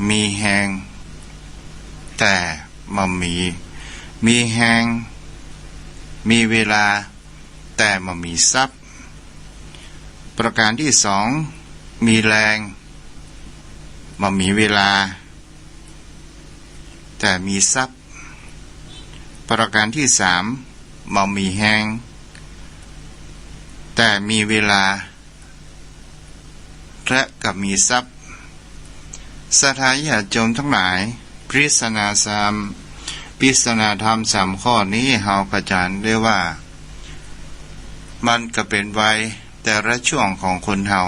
มีแหงแต่บ่มีแหงมีเวลาแต่บ่มีทรัพย์ประการที่สองมีแรงบ่มีเวลาแต่มีทรัพย์ประการที่สามบ่มีแหงแต่มีเวลาและกับมีทรัพย์ศรัทธาญาติโยมทั้งหลายปริศนาธรรมสามข้อนี้เฮาก็จะเรียกว่ามันก็เป็นวัยแต่ละช่วงของคนเฮา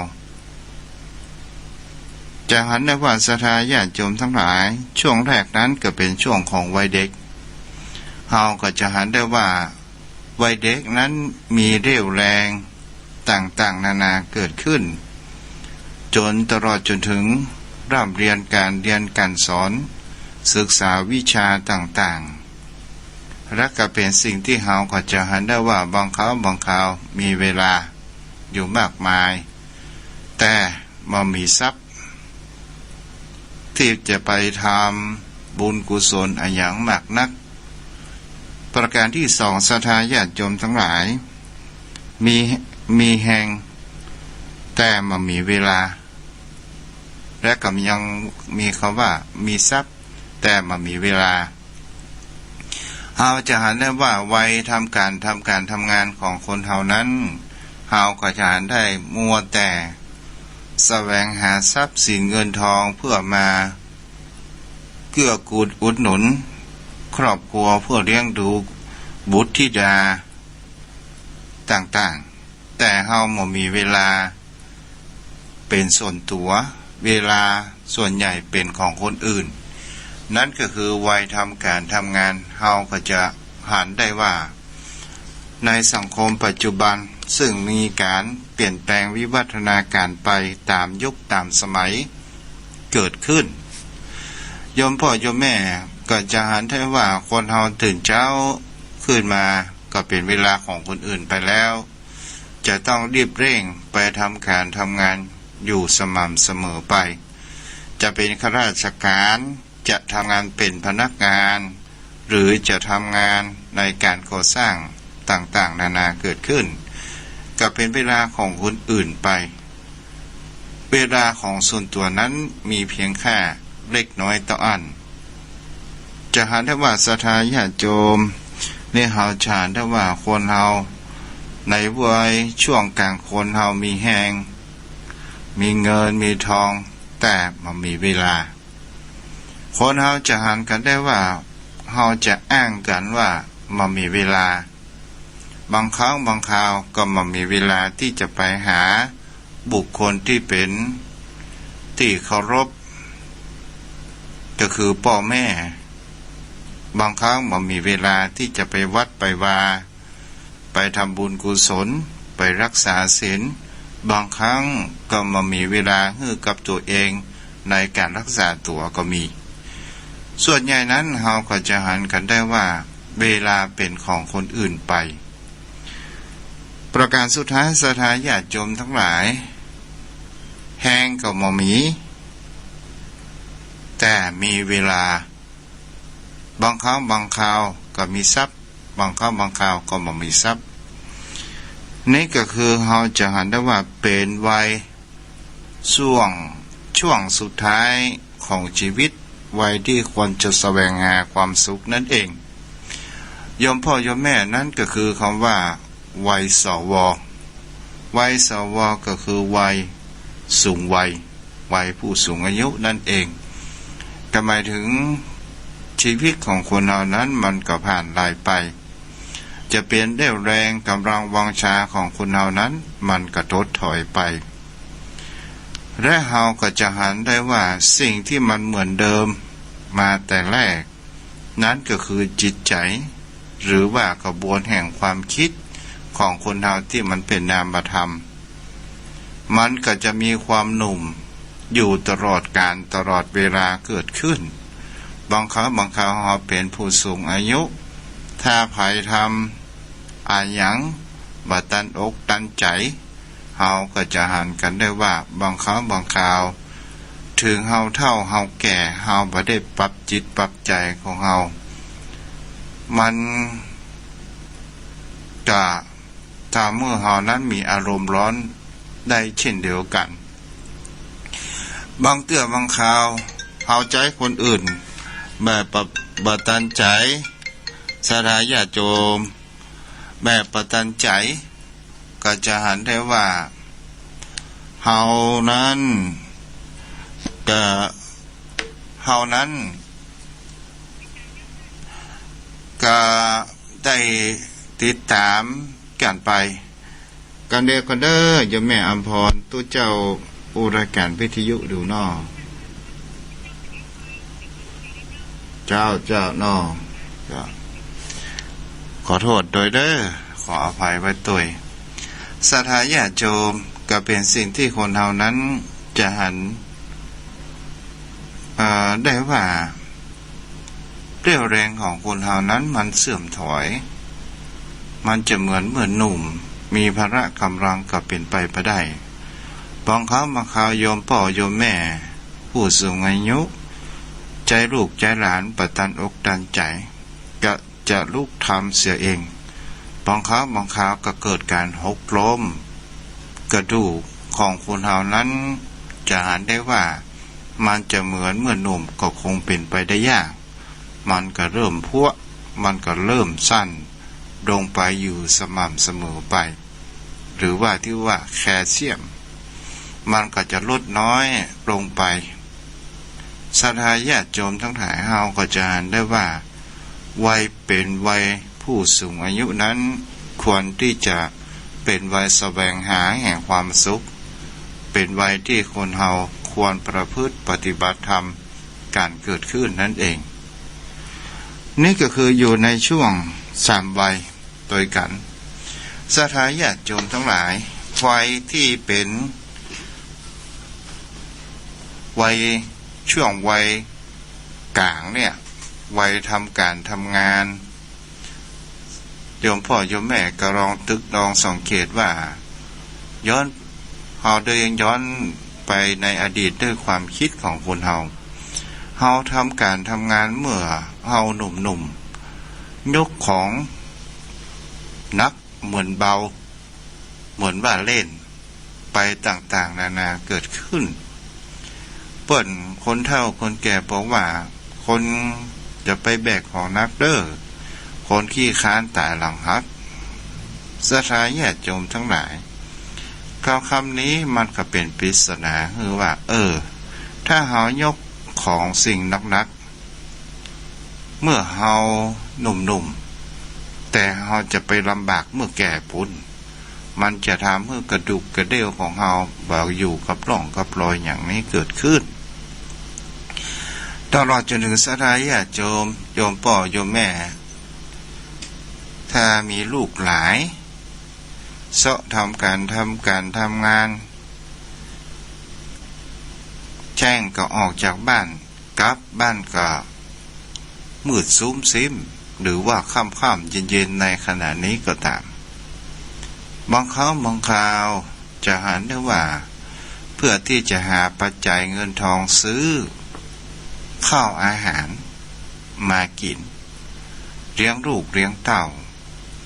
จะหันได้ว่าศรัทธาญาติโยมทั้งหลายช่วงแรกนั้นก็เป็นช่วงของวัยเด็กเฮาก็จะหันได้ว่าวัยเด็กนั้นมีเรี่ยวแรงต่างๆนานาเกิดขึ้นจนตลอดจนถึงร่ำเรียนการสอนศึกษาวิชาต่างๆและก็เป็นสิ่งที่เฮาก็จะหันได้ว่าบางคราวมีเวลาอยู่มากมายแต่บ่มีทรัพย์ที่จะไปทำบุญกุศลอันอย่างมากนักประการที่สองศรัทธาญาติโยมทั้งหลายมีแห่งแต่บ่มีเวลาและก็ยังมีคำว่ามีทรัพย์แต่บ่มีเวลาเฮาจะหันได้ว่าวัยทำการทำงานของคนเฮานั้นเฮาก็จะหันได้มัวแต่แสวงหาทรัพย์สินเงินทองเพื่อมาเกื้อกูลอุดหนุนครอบครัวเพื่อเลี้ยงดูบุตรธิดาต่างๆแต่เฮาบ่มีเวลาเป็นส่วนตัวเวลาส่วนใหญ่เป็นของคนอื่นนั่นก็คือวัยทำการทำงานเฮาก็จะหันได้ว่าในสังคมปัจจุบันซึ่งมีการเปลี่ยนแปลงวิวัฒนาการไปตามยุคตามสมัยเกิดขึ้นโยมพ่อโยมแม่ก็จะหันได้ว่าคนเฮาตื่นเช้าขึ้นมาก็เป็นเวลาของคนอื่นไปแล้วจะต้องรีบเร่งไปทำการทำงานอยู่สม่ำเสมอไปจะเป็นข้าราชการจะทำงานเป็นพนักงานหรือจะทำงานในการก่อสร้างต่างๆนานาเกิดขึ้นก็เป็นเวลาของคนอื่นไปเวลาของส่วนตัวนั้นมีเพียงแค่เล็กน้อยต่ออันจะหันได้ว่าศรัทธาญาติโยมนี่เฮาจะหันได้ว่าคนเฮาในวัยช่วงกลางคนเฮามีแหงมีเงินมีทองแต่มันมีเวลาคนเฮาจะหันกันได้ว่าเฮาจะอ้างกันว่ามันมีเวลาบางครั้งบางคราวก็มันมีเวลาที่จะไปหาบุคคลที่เป็นที่เคารพก็คือพ่อแม่บางครั้งมันมีเวลาที่จะไปวัดไปวาไปทำบุญกุศลไปรักษาศีลบางครั้งก็มามีเวลาให้กับตัวเองในการรักษาตัวก็มีส่วนใหญ่นั้นเราก็จะหันกันได้ว่าเวลาเป็นของคนอื่นไปประการสุดท้ายศรัทธาญาติโยมทั้งหลายแห้งก็บ่มีแต่มีเวลาบางครั้งบางคราวก็มีทรัพย์บางครั้งบางคราวก็บ่มีทรัพย์นี่ก็คือเราจะหันได้ว่าเป็นวัยช่วงสุดท้ายของชีวิตวัยที่ควรจะแสวงหาความสุขนั่นเองโยมพ่อโยมแม่นั่นก็คือคำว่าวัยสววัยสวก็คือวัยสูงวัยผู้สูงอายุนั่นเองก็หมายถึงชีวิตของคนเหล่านั้นมันก็ผ่านหลายไปจะเปลี่ยนได้แรงกำลังวังชาของคนเหล่านั้นมันก็ถดถอยไปและเฮาก็จะหันได้ว่าสิ่งที่มันเหมือนเดิมมาแต่แรกนั้นก็คือจิตใจหรือว่ากระบวนแห่งความคิดของคนเฮาที่มันเป็นนามธรรมมันก็จะมีความหนุ่มอยู่ตลอดกาลตลอดเวลาเกิดขึ้นบางครั้งบางคราวเฮาเป็นผู้สูงอายุถ้าไผทำอาหยังบ่ตันอกตันใจเฮาก็จะหันกันได้ว่าบางครั้งบางคราวถ ถึงเฮาเฒ่าเฮาแก่เฮาบ่ได้ปรับจิตปรับใจของเฮามันจะถ้าเมื่อเฮานั้นมีอารมณ์ร้อนได้เช่นเดียวกันบางเตื้อบางคราวเฮาใจคนอื่นแบบบ่ตันใจสถาญาติโยมแบบบ่ตันใจก็จะหันได้ว่าเฮานั้นก็ได้ติดตามกันไปกันเด้อกันเด้อโยมแม่อำพรตู้เจ้าอุรายการวิทยุดูน้อเจ้าน้อขอโทษโดยเด้อขออภัยไว้ตัวยศรัทธาญาติโยมก็เป็นสิ่งที่คนเฮานั้นจะหันได้ว่าเรี่ยวแรงของคนเฮานั้นมันเสื่อมถอยมันจะเหมือนหนุ่มมีพละกำลังก็เป็นไปบ่ได้บางครั้งบางคราวโยมพ่อโยมแม่ผู้สูงอายุใจลูกใจหลานประตันอกตันใจก็จะลูกทำเสียเองบางครั้งบางคราวก็เกิดการหกล้มกระดูกของคนเฮานั้นจะหันได้ว่ามันจะเหมือนหนุ่มก็คงเป็นไปได้ยากมันก็เริ่มพัวมันก็เริ่มสั้นลงไปอยู่สม่ำเสมอไปหรือว่าที่ว่าแคลเซียมมันก็จะลดน้อยลงไปศรัทธาญาติโยมทั้งหลายเฮาก็จะเห็นได้ว่าวัยเป็นวัยผู้สูงอายุนั้นควรที่จะเป็นวัยแสวงหาแห่งความสุขเป็นวัยที่คนเฮาควรประพฤติปฏิบัติธรรมการเกิดขึ้นนั่นเองนี่ก็คืออยู่ในช่วง3วัยโดยกันศรัทธาญาติโยมทั้งหลายวัยที่เป็นวัยช่วงวัยกลางเนี่ยวัยทำการทำงานโยมพ่อโยมแม่ก็ลองสังเกตว่าย้อนไปในอดีตด้วยความคิดของคนเฮาทำการทำงานเมื่อเฮาหนุ่มยกของนักเหมือนเบาเหมือนว่าเล่นไปต่างๆนานาเกิดขึ้นเปิ้นคนเฒ่าคนแก่บอกว่าคนจะไปแบกของนักเด้อคนขี้ค้านตายหลังหักศรัทธาญาติโยมทั้งหลายคำนี้มันก็เป็นปริศนาคือว่าถ้าเฮายกของสิ่งนักๆเมื่อเฮาหนุ่มๆแต่เฮาจะไปลำบากเมื่อแก่ปุ่นมันจะทำให้กระดูกกระเดี่ยวของเฮาบ่อยู่กับร่องกับรอยอย่างนี้เกิดขึ้นตลอดจนถึงศรัทธาญาติโยมพ่อโยมแม่ถ้ามีลูกหลายทำงานแจ้งก็ออกจากบ้านกลับบ้านก็มืดซุ่มซิมหรือว่าค่ำเย็นในขณะนี้ก็ตามบางครั้งบางคราวจะหันได้ว่าเพื่อที่จะหาปัจจัยเงินทองซื้อข้าวอาหารมากินเลี้ยงลูกเลี้ยงเต้า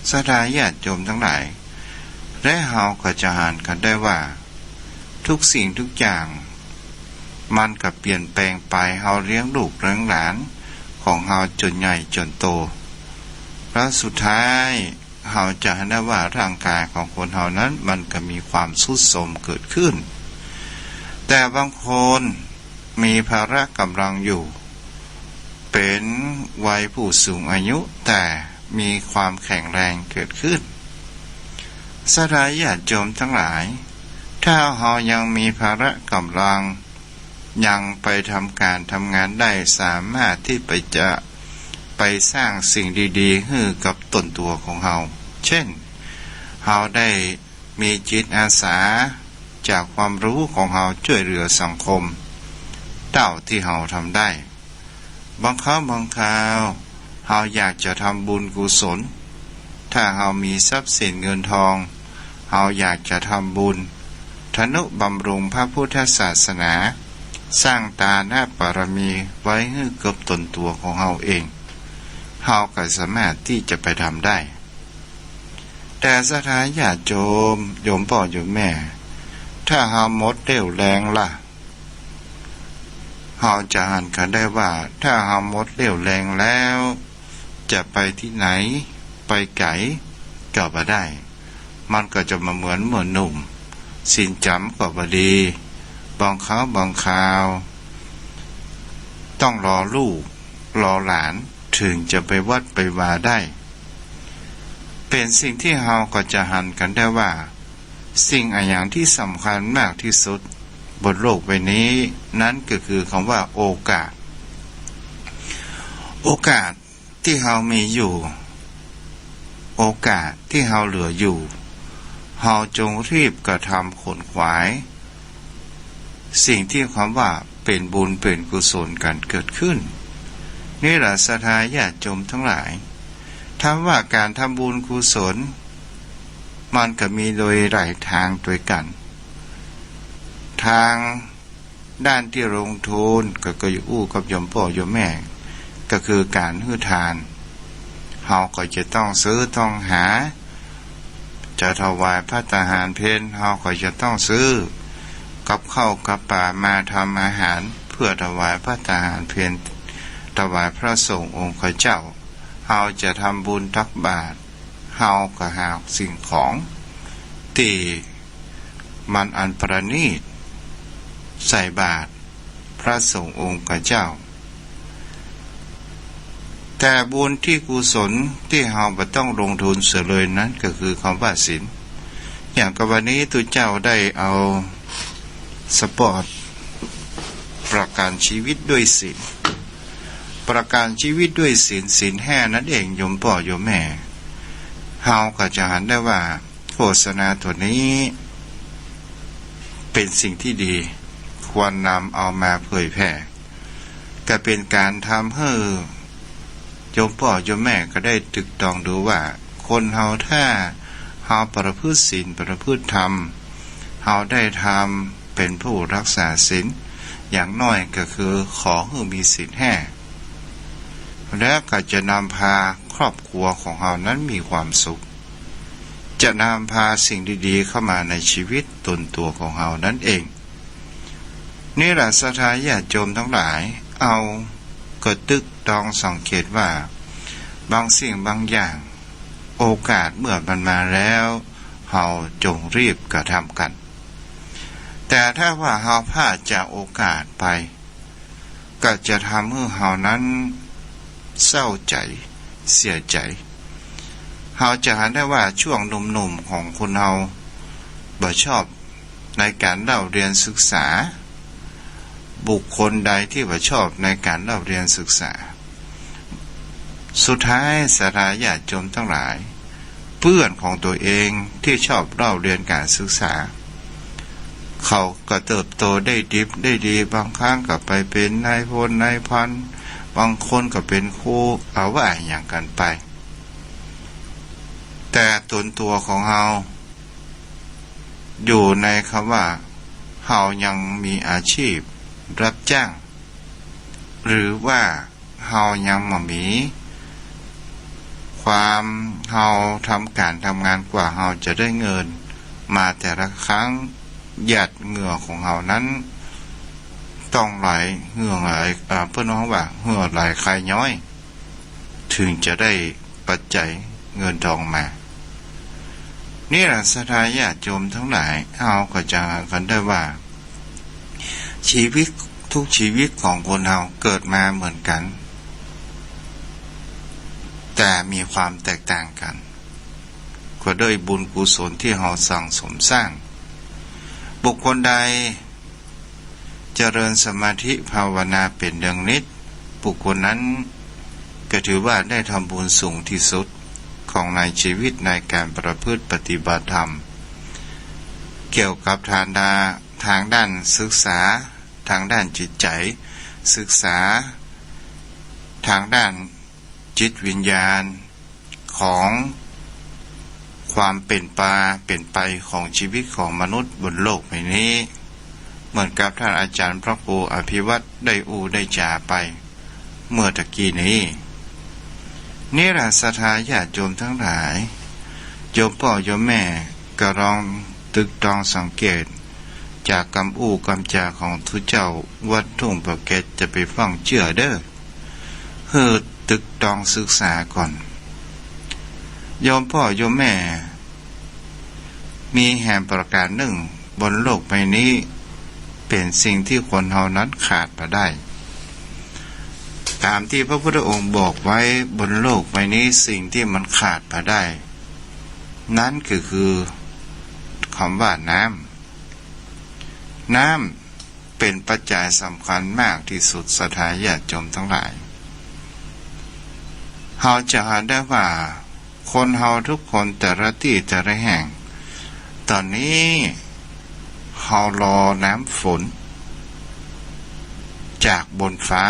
ศรัทธาญาติโยมทั้งหลายและเฮาก็จะหันกันได้ว่าทุกสิ่งทุกอย่างมันก็เปลี่ยนแปลงไปเฮาเลี้ยงลูกเลี้ยงหลานของเฮาจนใหญ่จนโตแล้วสุดท้ายเฮาจะเห็นได้ว่าร่างกายของคนเฮานั้นมันก็มีความทรุดโทรมเกิดขึ้นแต่บางคนมีภาระกำลังอยู่เป็นวัยผู้สูงอายุแต่มีความแข็งแรงเกิดขึ้นศรัทธาญาติโยมทั้งหลายถ้าเฮายังมีภาระกำลังยังไปทำการทำงานได้สามารถที่จะไปสร้างสิ่งดีๆให้กับตนตัวของเฮาเช่นเฮาได้มีจิตอาสาจากความรู้ของเฮาช่วยเหลือสังคมเท่าที่เฮาทำได้บางครั้งบางคราวเฮาอยากจะทำบุญกุศลถ้าเฮามีทรัพย์สินเงินทองเฮาอยากจะทำบุญทนุบำรุงพระพุทธศาสนา สร้างตาหน้าบารมีไว้ให้กับตนตัวของเฮาเองเฮาก็สามารถที่จะไปทำได้แต่สถานญาติโยมโยมพ่อโยมแม่ถ้าเฮาหมดเรี่ยวแรงล่ะเฮาจะหันกันได้ว่าถ้าเฮาหมดเรี่ยวแรงแล้วจะไปที่ไหนไปไกลก็บ่ได้มันก็จะมาเหมือนหนุ่มสินจำก็บ่ดีบางคราวบางคราวต้องรอลูกรอหลานถึงจะไปวัดไปวาได้เป็นสิ่งที่เฮาก็จะหันกันได้ว่าสิ่งอย่างที่สำคัญมากที่สุดบนโลกใบนี้นั้นก็คือคำว่าโอกาสที่เฮามีอยู่โอกาสที่เฮาเหลืออยู่เฮาจงรีบกระทำขนขวายสิ่งที่คำว่าเป็นบุญเป็นกุศลกันเกิดขึ้นนี่แหละศรัทธาญาติโยมทั้งหลายถามว่าการทำบุญกุศลมันก็มีโดยหลายทางด้วยกันทางด้านที่ลงทุนก็อยู่กับโยมพ่อโยมแม่ก็คือการให้ทานเฮาก็จะต้องซื้อต้องหาจะถวายพระทหารเพลเฮาก็จะต้องซื้อกับข้าวกับปลามาทำอาหารเพื่อถวายพระทหารเพลถวายพระสงฆ์องค์เจ้าเฮาจะทำบุญตักบาตรเฮาก็หาสิ่งของที่มันอันประณีตใส่บาตรพระสงฆ์องค์เจ้าแต่บุญที่กุศลที่เฮาบ่ต้องลงทุนเสียเลยนั้นก็คือคำว่าศีลอย่างกับวันนี้ตุเจ้าได้เอาสปอร์ตประกันชีวิตด้วยศีลประกันชีวิตด้วยศีลแห้นั่นเองโยมพ่อโยมแม่เฮาก็จะหันได้ว่าโฆษณาตัวนี้เป็นสิ่งที่ดีควรนำเอามาเผยแพร่ก็เป็นการทำให้โยมพ่อโยมแม่ก็ได้ตึกตองดูว่าคนเฮาถ้าเฮาประพฤติศีลประพฤติธรรมเฮาได้ทำเป็นผู้รักษาศีลอย่างน้อยก็คือขอให้มีศีลแห้และก็จะนำพาครอบครัวของเฮานั้นมีความสุขจะนำพาสิ่งดีๆเข้ามาในชีวิตตนตัวของเฮานั่นเองนี่แหละศรัทธาญาติโยมทั้งหลายเอากระตึกตองสังเกตว่าบางสิ่งบางอย่างโอกาสเมื่อมันมาแล้วเฮาจงรีบกระทำกันแต่ถ้าว่าเฮาพลาดจากโอกาสไปก็จะทำให้เฮานั้นเศร้าใจเสียใจเฮาจะเห็นได้ว่าช่วงหนุ่มๆของคนเฮาบ่ชอบในการเล่าเรียนศึกษาบุคคลใดที่บ่ชอบในการเล่าเรียนศึกษาสุดท้ายศรัทธาญาติโยมทั้งหลายเพื่อนของตัวเองที่ชอบเล่าเรียนการศึกษาเขาก็เติบโตได้ดิบได้ดีบางครั้งก็ไปเป็นนายพลนายพันบางคนก็เป็นครูเอาว่าอย่างกันไปแต่ตนตัวของเฮาอยู่ในคำว่าเฮายังมีอาชีพรับจ้างหรือว่าเฮายังบ่มีความเฮาทำการทำงานกว่าเฮาจะได้เงินมาแต่ละครั้งหยาดเหงื่อของเฮานั้นต้องไหลเหงื่อไหลเพื่อนน้องว่าเหงื่อไหลคายย้อยถึงจะได้ปัจจัยเงินทองมานี่แหละศรัทธาญาติโยมทั้งหลายเฮาก็จะกันได้ว่าชีวิตทุกชีวิตของคนเฮาเกิดมาเหมือนกันแต่มีความแตกต่างกันก็ด้วยบุญกุศลที่เฮาสั่งสมสร้างบุคคลใดเจริญสมาธิภาวนาเป็นเดืองนิดบุคคลนั้นก็ถือว่าได้ทำบุญสูงที่สุดของในชีวิตในการประพฤติปฏิบัติธรรมเกี่ยวกับทางด้านศึกษาทางด้านจิตใจศึกษาทางด้านจิตวิญญาณของความเป็นไปของชีวิตของมนุษย์บนโลกใบนี้ มือนกับท่านอาจารย์พระครูอภิวัตรได้ได้จ่าไปเมื่อตะกี้นี้นี่แหละศรัทธาญาติโยมทั้งหลายโยมพ่อโยมแม่ก็ลองตึกตองสังเกตจากคำจาของทุเจ้าวัดทุ่งประเกตจะไปฟังเชื่อเด้อเฮือตึกตองศึกษาก่อนโยมพ่อโยมแม่มีแห่งประการหนึ่งบนโลกใบนี้เป็นสิ่งที่คนเฮานั้นขาดมาได้ตามที่พระพุทธองค์บอกไว้บนโลกใบนี้สิ่งที่มันขาดมาได้ นั่นคือคำว่าน้ำเป็นปัจจัยสำคัญมากที่สุดศรัทธาญาติโยมทั้งหลายเฮาจะหาได้ว่าคนเฮาทุกคนแต่ละที่แต่ละแห่งตอนนี้เฮารอน้ำฝนจากบนฟ้า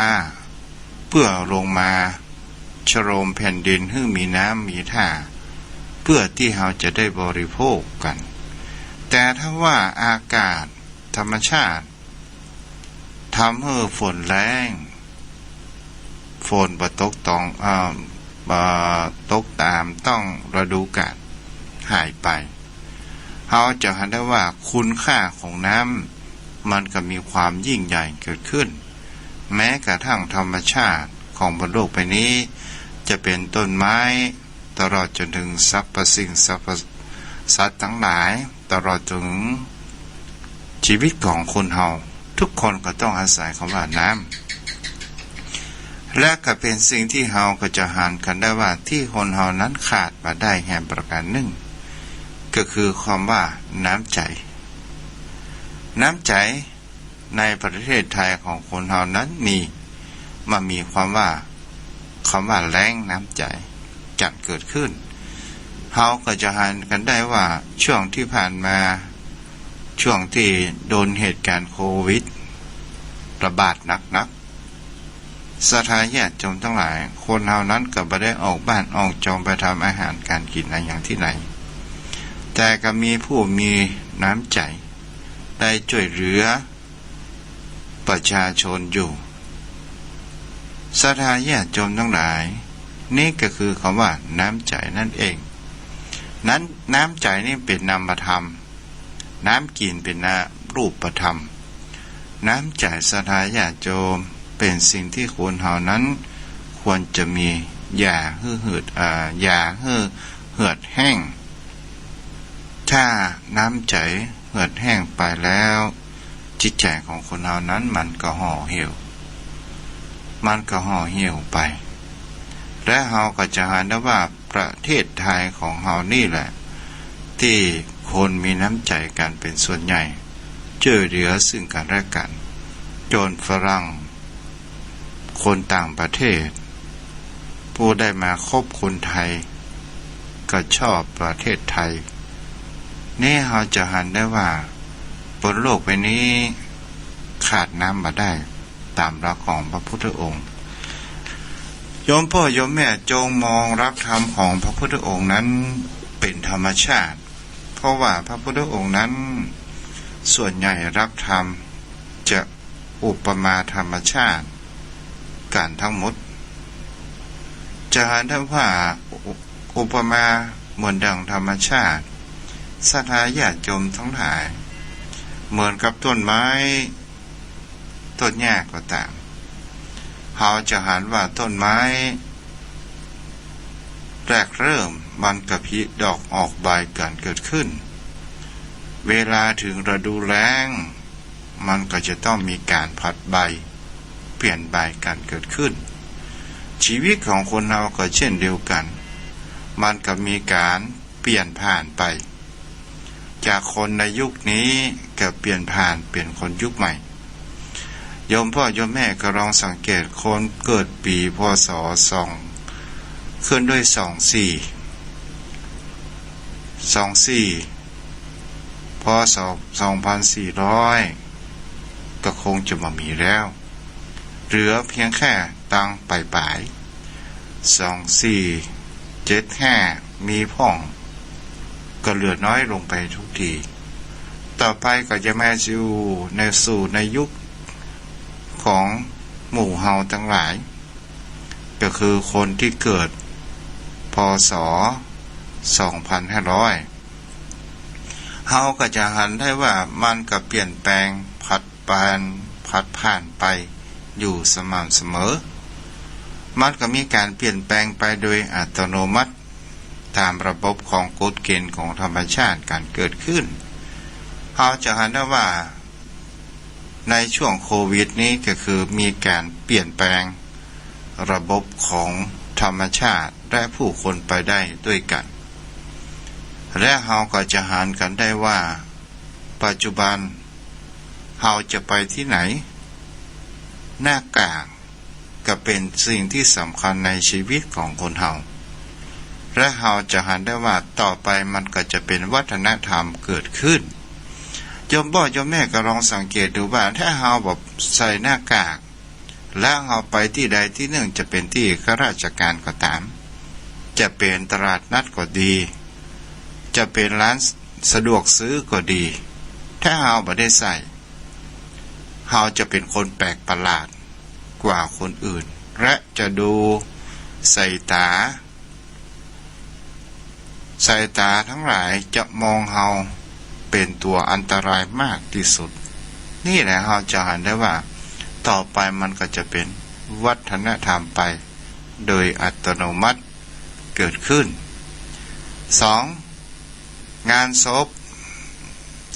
เพื่อลงมาชโลมแผ่นดินให้มีน้ำมีท่าเพื่อที่เฮาจะได้บริโภคกันแต่ถ้าว่าอากาศธรรมชาติทำให้ฝนแรงฝนบ่ตกตกตามต้องฤดูกาลหายไปเราจะเห็นได้ว่าคุณค่าของน้ำมันก็มีความยิ่งใหญ่เกิดขึ้นแม้กระทั่งธรรมชาติของบนโลกใบนี้จะเป็นต้นไม้ตลอดจนถึงสรรพสิ่งสรรพสัตว์ทั้งหลายตลอดถึงชีวิตของคนเฮาทุกคนก็ต้องอาศัยคำว่าน้ำและก็เป็นสิ่งที่เฮาก็จะหากันได้ว่าที่คนเฮานั้นขาดมาได้แห่งประการหนึ่งก็คือความว่าน้ำใจในประเทศไทยของคนเฮานั้นมีความว่าคำว่าแรงน้ำใจจัดเกิดขึ้นเฮาก็จะหากันได้ว่าช่วงที่ผ่านมาช่วงที่โดนเหตุการณ์โควิดระบาดหนักศรัทธาญาติโยมทั้งหลายคนเฮานั้นก็บ่ได้ออกบ้านออกจองไปทำอาหารการกินอะไรอย่างที่ไหนแต่ก็มีผู้มีน้ำใจได้ช่วยเหลือประชาชนอยู่ศรัทธาญาติโยมทั้งหลายนี่ก็คือคำว่าน้ำใจนั่นเองนั้นน้ำใจนี่เป็นนามธรรมน้ำกินเป็นรูปธรรมน้ำใจศรัทธาญาติโยมเป็นสิ่งที่คนเฮานั้นควรจะมีอย่าเหือดแห้งถ้าน้ำใจเหือดแห้งไปแล้วจิตใจของคนเฮานั้นมันก็ห่อเหี่ยวไปและเฮาก็จะเห็นได้ว่าประเทศไทยของเฮานี่แหละที่คนมีน้ำใจกันเป็นส่วนใหญ่ช่วยเหลือซึ่งกันและกันโจรฝรั่งคนต่างประเทศผู้ได้มาคบคนไทยก็ชอบประเทศไทยนี่เราจะเห็นได้ว่าบนโลกใบนี้ขาดน้ำมาได้ตามหลักของพระพุทธองค์โยมพ่อโยมแม่จงมองรักธรรมของพระพุทธองค์นั้นเป็นธรรมชาติเพราะว่าพระพุทธองค์นั้นส่วนใหญ่รักธรรมจะอุปมาธรรมชาติการทั้งหมดจะเห็นได้ว่าอุปมาเหมือนดังธรรมชาติศรัทธาญาติโยมทั้งหลายเหมือนกับต้นไม้ต้นหญ้าก็ตามเราจะเห็นว่าต้นไม้แรกเริ่มมันกระพิดอกออกใบกันเกิดขึ้นเวลาถึงฤดูแล้งมันก็จะต้องมีการผลัดใบเปลี่ยนใบกันเกิดขึ้นชีวิตของคนเราก็เช่นเดียวกันมันก็มีการเปลี่ยนผ่านไปจากคนในยุคนี้ก็เปลี่ยนผ่านเป็นคนยุคใหม่โยมพ่อโยมแม่ก็ลองสังเกตคนเกิดปีพ.ศ. 2ขึ้นด้วย24พ.ศ. 2400ก็คงจะมามีแล้วเหลือเพียงแค่ตังปลาย2475มีพ่องก็เหลือน้อยลงไปทุกที ต่อไปก็จะมาสู่ในยุคของหมู่เฮาทั้งหลายก็คือคนที่เกิดพ.ศ. 2500เฮาก็จะหันได้ว่ามันก็เปลี่ยนแปลงผัดผ่านไปอยู่สม่ำเสมอมันก็มีการเปลี่ยนแปลงไปโดยอัตโนมัติตามระบบของกฎเกณฑ์ของธรรมชาติการเกิดขึ้นเฮาจะหันได้ว่าในช่วงโควิดนี้ก็คือมีการเปลี่ยนแปลงระบบของธรรมชาติและผู้คนไปได้ด้วยกันและเฮาก็จะหันกันได้ว่าปัจจุบันเฮาจะไปที่ไหนหน้ากากก็เป็นสิ่งที่สำคัญในชีวิตของคนเฮาและเฮาจะหันได้ว่าต่อไปมันก็จะเป็นวัฒนธรรมเกิดขึ้นโยมพ่อโยมแม่ก็ลองสังเกตดูว่าถ้าเฮาแบบใส่หน้ากากแล้วเฮาไปที่ใดที่หนึ่งจะเป็นที่ข้าราชการก็ตามจะเป็นตลาดนัดก็ดีจะเป็นร้านสะดวกซื้อก็ดีถ้าเฮาบ่ได้ใส่เฮาจะเป็นคนแปลกประหลาดกว่าคนอื่นและจะดูสายตาทั้งหลายจะมองเฮาเป็นตัวอันตรายมากที่สุดนี่แหละเฮาจะเห็นได้ว่าต่อไปมันก็จะเป็นวัฒนธรรมไปโดยอัตโนมัติเกิดขึ้น 2. งานศพ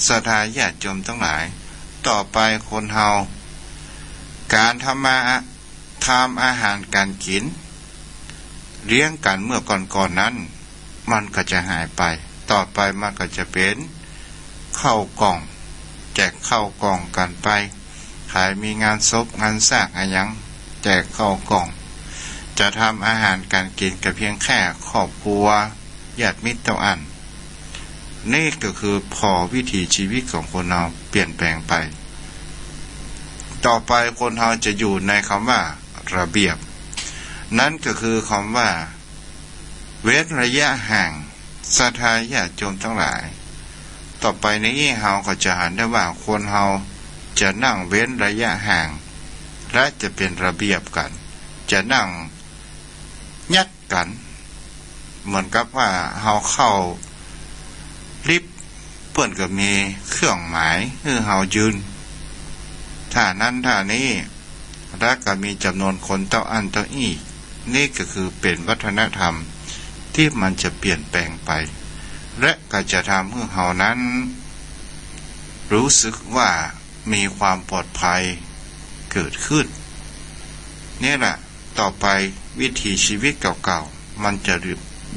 ศรัทธาญาติโยมทั้งหลายต่อไปคนเฮาการทำอาหารการกินเลี้ยงกันเมื่อก่อนนั้นมันก็จะหายไปต่อไปมันก็จะเป็นข้าวกล่องแจกข้าวกล่องกันไปขายมีงานศพงานสร้างอะไรยังแจกข้าวกล่องจะทำอาหารการกินกับเพียงแค่ครอบครัวญาติมิตรเท่านั้นนี่ก็คือพอวิถีชีวิตของคนเราเปลี่ยนแปลงไปต่อไปคนเราจะอยู่ในคำว่าระเบียบนั่นก็คือคำว่าเว้นระยะห่างศรัทธาญาติโยมทั้งหลายต่อไปนี้เฮาก็จะหันได้ว่าคนเฮาจะนั่งเว้นระยะห่างและจะเป็นระเบียบกันจะนั่งยัดกันเหมือนกับว่าเฮาเข้าลิฟต์เพิ่นก็มีเครื่องหมายคือเฮายืนท่านั้นท่านี้และก็มีจำนวนคนเท่าอันเท่าอี้นี่ก็คือเป็นวัฒนธรรมที่มันจะเปลี่ยนแปลงไปและก็จะทำให้เฮานั้นรู้สึกว่ามีความปลอดภัยเกิดขึ้นนี่แหละต่อไปวิถีชีวิตเก่าๆมันจะเ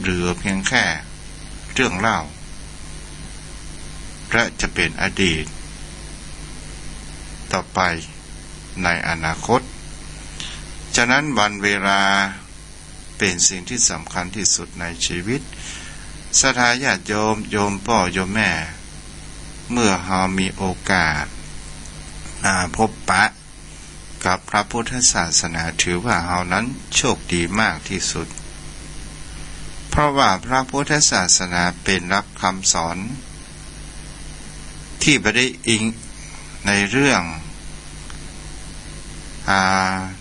หลือเพียงแค่เรื่องเล่าและจะเป็นอดีตต่อไปในอนาคตฉะนั้นวันเวลาเป็นสิ่งที่สำคัญที่สุดในชีวิตศรัทธาญาติโยมพ่อโยมแม่เมื่อเรามีโอกาสพบปะกับพระพุทธศาสนาถือว่าเรานั้นโชคดีมากที่สุดเพราะว่าพระพุทธศาสนาเป็นหลักคำสอนที่ไม่ได้อิงในเรื่อง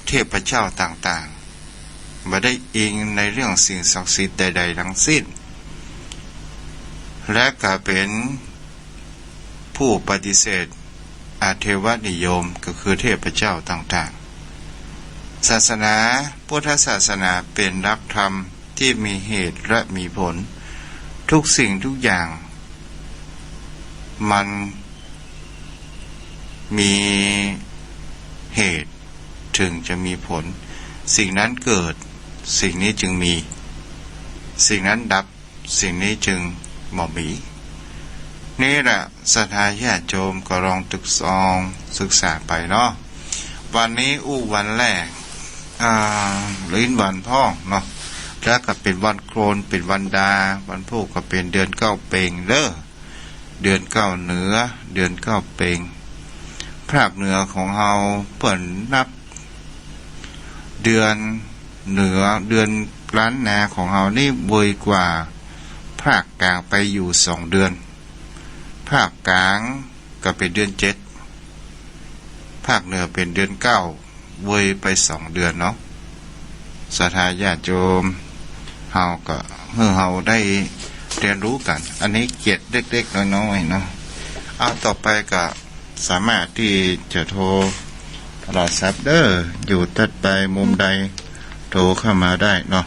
เทพเจ้าต่างๆไม่ได้อิงในเรื่องสิ่งศักดิ์สิทธิ์ใดๆทั้งสิ้นและก็เป็นผู้ปฏิเสธเทวนิยมก็คือเทพเจ้าต่างๆศาสนาพุทธศาสนาเป็นหลักธรรมที่มีเหตุและมีผลทุกสิ่งทุกอย่างมันมีเหตุถึงจะมีผลสิ่งนั้นเกิดสิ่งนี้จึงมีสิ่งนั้นดับสิ่งนี้จึงบ่มีนี่แหละศรัทธาญาติโยมก็ลองศึกษาไปเนาะวันนี้วันแรกลิ้นวันพ่องเนาะแล้วก็เป็นวันโคลนเป็นวันดาวันพุธก็เป็นเดือนเก้าเปงเด้อเดือนเก้าเหนือเดือนเก้าเปงภาคเหนือของเฮาเปิ่นนับเดือนเหนือเดือนล้านนาของเฮานี่เวยกว่าภาคกลางไปอยู่2 เดือนภาคกลาง ก็เป็นเดือน7ภาคเหนือเป็นเดือน9เว้ยไป2 เดือนเนาะศรัทธาญาติโยมเฮาก็เมื่อเฮาได้เรียนรู้กันอันนี้เกียรติเล็กๆน้อยๆเนาะเอาต่อไปก็สามารถที่จะโทรรอซับเดอร์อยู่ตัดไปมุมใดโทรเข้ามาได้เนาะ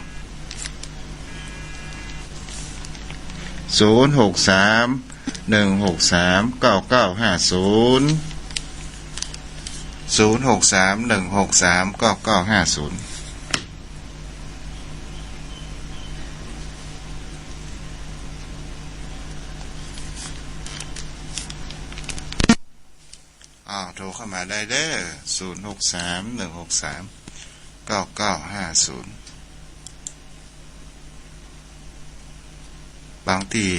063-163-9950 โทรเข้ามาได้เด้อ063-163-9950บางที่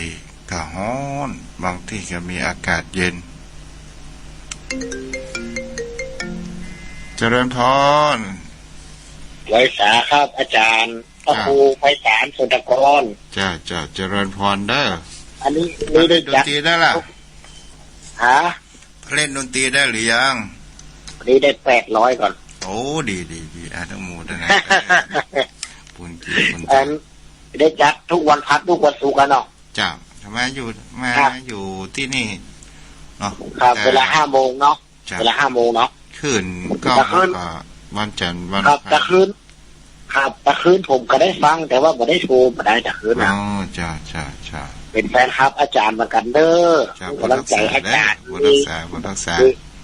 ก็ร้อนบางที่ก็มีอากาศเย็นเจริญพรไว้สาครับอาจารย์พระครูไพศาลสุนทรกรจ้าเจริญพรเด้ออันนี้ได้ดนตรีได้ล่ะเล่นดนตรีได้หรือยังนี่ได้800ก่อนโอ้ดีอนุโมทนาบุญกุศลได้จัดทุกวันพักทุกวันศุกร์กันเนาะจ้าทำไมอยู่ที่นี่เนาะครับเวลา 5 โมงเนาะเวลา 5 โมงเนาะคืนก็วันจันทร์วันครับตะคืนครับตะคืนผมก็ได้ฟังแต่ว่าบ่ได้โทรบ่ได้ตะคืนนะอ๋อจ้าเป็นแฟนครับอาจารย์มากันเด้อกำลังใจอาจารย์บุรักษา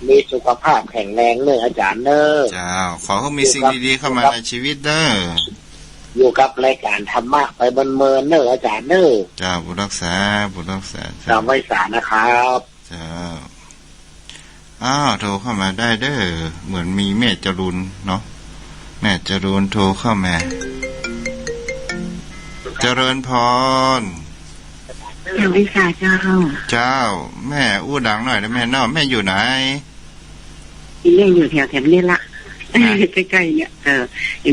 มีสุขภาพแข็งแรงเด้ออาจารย์เด้อจ้าขอให้มีสิ่งดีๆเข้ามาในชีวิตเด้ออยู่กับรายการธรรมะไปบนเมินเด้ออาจารย์เด้อจ้าบุรักษาจำไว้สานะครับจ้าโทรเข้ามาได้เด้อเหมือนมีแม่จรูนเนาะแม่จรูนโทรเข้ามาเจริญพรวิชาเจ้าแม่อู้ดังหน่อยนะแม่เนาะแม่อยู่ไหนแม่อยู่แถวนี้ละใกล้ๆเนี่ย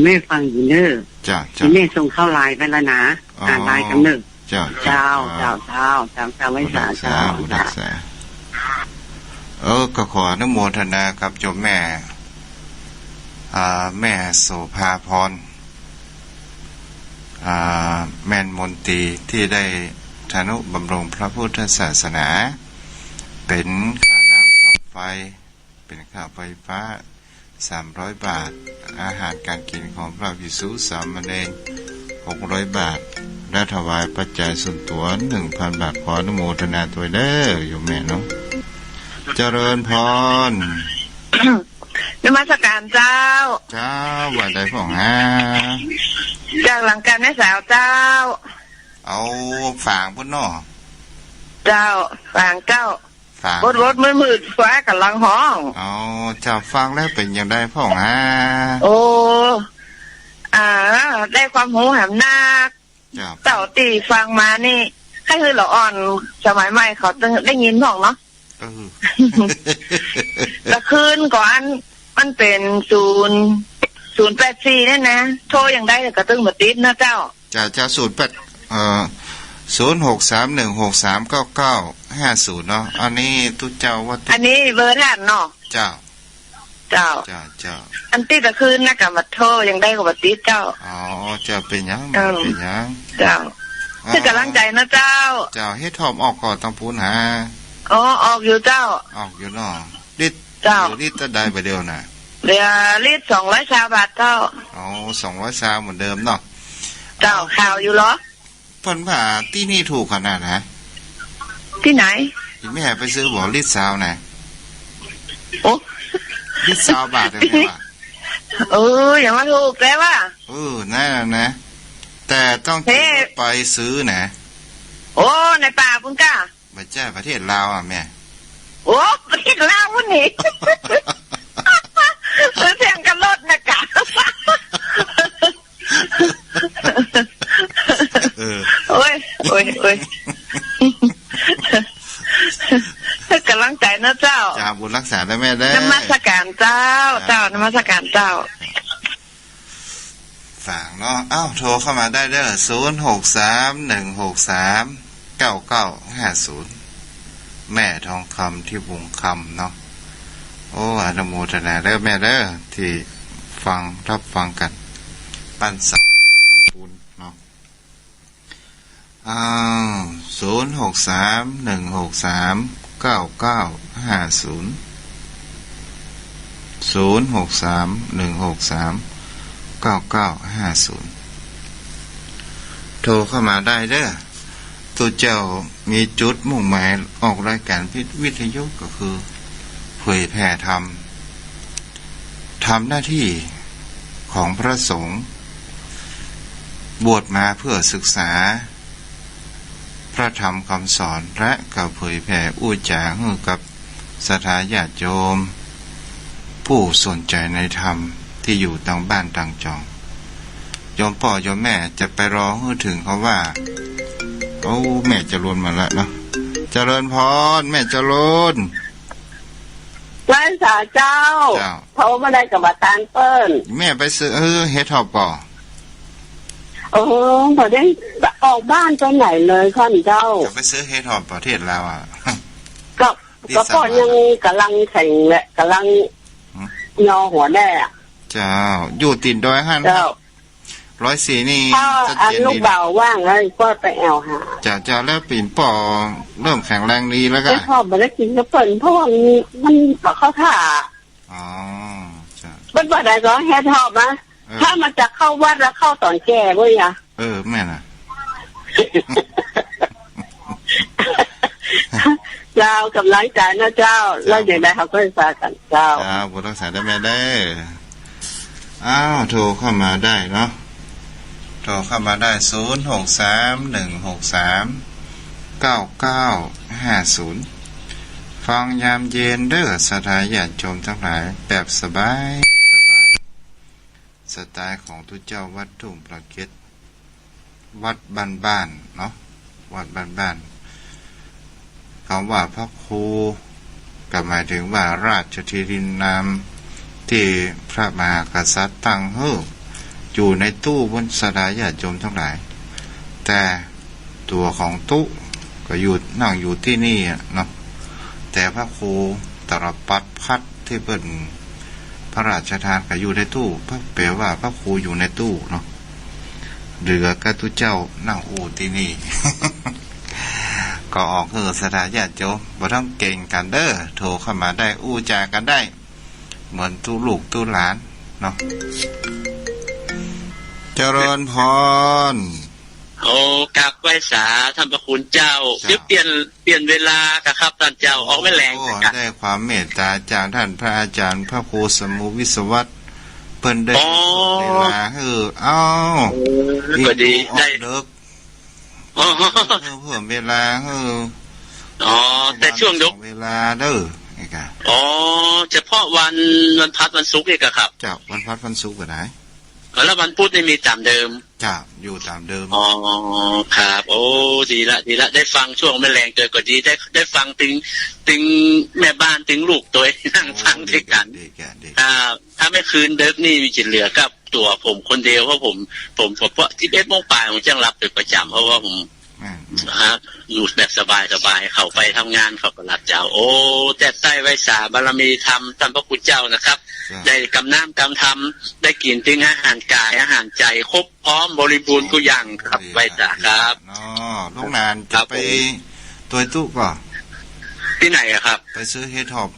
แม่ฟังอยู่เนอจ้าแม่ส่งเข้าไลน์ไปแล้วนะอ่านไลน์กันหนึ่งเจ้าวิชาเจ้าก็ขออนุโมทนาครับโยมแม่แม่โสภาพรแม่นมนตรีที่ได้ทนุบำรุงพระพุทธศาสนาเป็นค่าน้ำค่าไฟเป็นค่าไฟฟ้า300 บาทอาหารการกินของพระภิกษุสามเณร600 บาทและถวายปัจจัยส่วนตัว 1,000 บาทขออนุโมทนาตัวเด้อโยมแม่เนาะเจริญพรนมัสการเจ้าว่าได้พ่อจากหลังการแม่สาวเจ้าเอาฝางพุ่นเนาะเจ้าฝางเจ้ารถมืดฟ้ากับลังห้องเจ้าฟังแล้วเป็นยังได้พ่อโอ้ได้ความหูแหมนักเจ้าตีฟังมานี่ให้คือเราอ่อนสมัยใหม่เขาได้ยินพ่องเนาะตะคืนก่อนมันเป็น084นั่นนะโทรยังได้กระตึ้งมาติดนะเจ้า063-163-9950เนาะอันนี้ทุกเจ้าว่าอันนี้เบอร์ท่านเนาะเจ้าอันติดตะคืนนะกับมาโทรยังได้กับมาติดเจ้าจะเป็นยังเจ้าคือกำลังใจนะเจ้าเฮ็ดทอมออกก่อนต้องพูนหาออกอยู่เจ้าออกอยู่เนาะลิตรลิตรได้ไปเดียวน่ะเดี๋ยวลิตร200 บาทเจ้า200เหมือนเดิมเนาะเจ้าข่าวอยู่เหรอเพิ่นว่าที่นี่ถูกขนาดนะที่ไหนที่แม่ไปซื้อบ่ลิตรซาวน่ะลิตร20 บาทได้มั้ยวะอย่างว่าถูกแล้วว่านั่นนะแต่ต้องไปซื้อนะในป่าพุ่นก้าบ่ใช่ประเทศลาวแม่ประเทศลาวพุ่นนี่เสียงกันรถนะกะโอ้ยกำลังใจนะเจ้าบุญรักษาได้แม่ได้นมัสการเจ้านมัสการเจ้าฝากเนาะโทรเข้ามาได้เด้อ063-163-9950 แม่ทองคำที่วงคำเนาะโอ้อนุโมทนาเด้อแม่เด้อที่ฟังรับฟังกันปั้นเสาตำปูนเนาะ063-163-9950 063-163-9950โทรเข้ามาได้เด้อตัวเจ้ามีจุดมุ่งหมายออกรายการวิทยุก็คือเผยแผ่ธรรมทำหน้าที่ของพระสงฆ์บวชมาเพื่อศึกษาพระธรรมคำสอนและกับเผยแผ่อุจาให้กับศรัทธาญาติโยมผู้สนใจในธรรมที่อยู่ต่างบ้านต่างจองโยมพ่อโยมแม่จะไปรอให้ถึงเขาว่าเอาแม่จะรวนมาแล้วเนาะเจริญพรแม่เจริญไว้สาเจ้าเขาไม่ได้กับมาตานเปิ้ลแม่ไปซื้อเฮ็ดหอบก่อพอได้ออกบ้านตอนไหนเลยข้อนเจ้าจะไปซื้อเฮ็ดหอบประเทศลาวอ่ะก็ปอยังกำลังแข่งและกำลังยอหัวแน่เจ้าอยู่ติดดอยหั่น104นี่ถ้าลูกเบาว่างเลยก็ไปแอลหาจะแล้วปีนป่อเริ่มแข็งแรงดีแล้วกันไม่พอมาได้กินก็เปิ่นเพราะว่ามันเข้าท่าอ๋อจ้ะมันบ่ได้ก็แฮทอบนะถ้ามันจะเข้าวัดแล้วเข้าตอนแก่เว้ยอ่ะแม่น่ะเจ้ากำลังใจนะเจ้าแล้วอย่างไรเขาก็จะสากันเจ้าบุตรสาได้แม่ได้โทรเข้ามาได้เนาะโทรเข้ามาได้063-163-9950ฟังยามเย็นเด้อศรัทธาญาติโยมทั้งหลายแบบสบายสไตล์ของทุกเจ้าวัดทุ่งประเก็ตวัดบ้านๆเนาะวัดบ้านๆคำว่าพระครูก็หมายถึงว่าราชธิรินนามที่พระมหากษัตริย์ตั้งอยู่ในตู้บนศรัทธาญาติโยมทั้งหลายแต่ตัวของตู้ก็นั่งอยู่ที่นี่เนาะแต่พระครูตรปัดพัดที่เปิดพระราชทานก็อยู่ในตู้แปลว่าพระครูอยู่ในตู้เนาะเหลือก็ทุเจ้านั่งที่นี่ ก็ออกศรัทธาญาติโยมบ่ต้องเก่งกันเด้อโทรเข้ามาได้จากันได้เหมือนตู้ลูกตู้หลานเนาะเจริญพรกลับไหว้สาท่านพระคุณเจ้าเปลี่ยนเวลาครับท่านเจ้าออกไม่แรงได้ความเมตตาจากท่านพระอาจารย์พระครูสมุวิศวัตรเพิ่นได้เวลาก็ดีได้เลิกเพิ่มเวลาแต่ช่วงเวลาเด้อเฉพาะวันพัดวันศุกร์นี่ครับจ้ะวันพัดวันศุกร์ก็ได้แล้ววันพุธนี่มีตามเดิมจ้ะอยู่ตามเดิมครับดีละได้ฟังช่วงแม่แรงเจอก็ดีได้ฟังถึงแม่บ้านถึงลูกตัวนั่งฟังด้วยกันถ้าไม่คืนเดิมนี่มีจิตเหลือกับตัวผมคนเดียวเพราะผมที่11 โมงปลายผมจังรับเป็นประจำเพราะว่าผมอยู่แบบสบายเข้าไปทำงานเขาก็รับเจ้าแต่ใต้ไว้สาบารมีธรรมท่านพระคุณเจ้านะครับได้กำน้ำกำทำได้กินถึงอาหารกายอาหารใจครบพร้อมบริบูรณ์ทุกอย่างครับไว้สาครับลูกนานจะไปตัวตู้ก่อนที่ไหนครับไปซื้อเฮดฮอป